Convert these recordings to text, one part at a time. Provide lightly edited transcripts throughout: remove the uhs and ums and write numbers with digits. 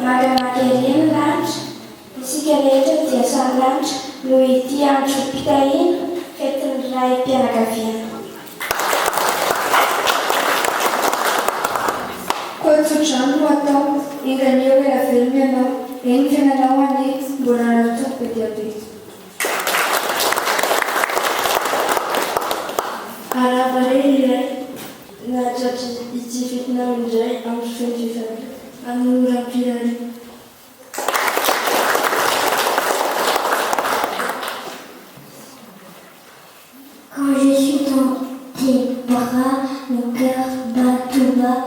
Magamagereny lanitra, isika rehetra dia samy lanitra noho ity andro mpitahina fetin'ny raim-pianakaviana. Koa-tsodrano no atao, inganeo ela velona ianao, eny fiainanao anie mbola natoto be dia be. Arabare iray nahatratra ity fetinao indray amin'ny feno vehivavy amin'ny oram-pirary. Quand je suis dans tes bras, mon cœur bat tout bas.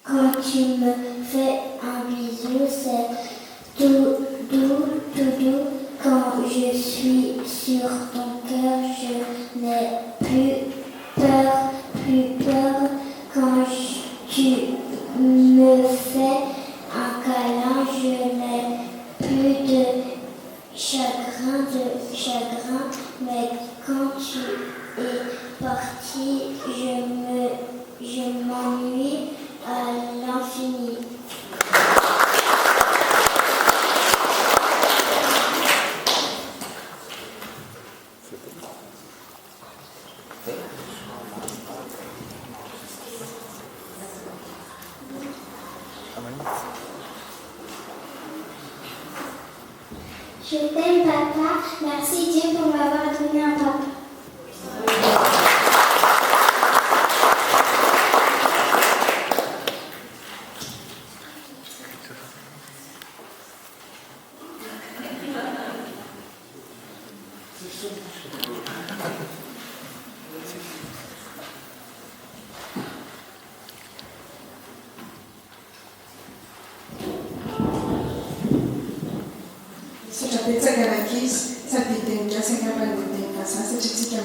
Quand tu me fais un bisou, c'est tout doux, tout doux. Quand je suis sur ton cœur, je n'ai plus peur, plus peur. Quand tu me fais un câlin, je n'ai plus de chagrin, mais quand tu es parti, je m'ennuie à l'infini. Je t'aime papa, merci Dieu pour m'avoir donné un papa. Satria betsaka anankizy sady dia miasa ka mpandeha dia fasana satria tsika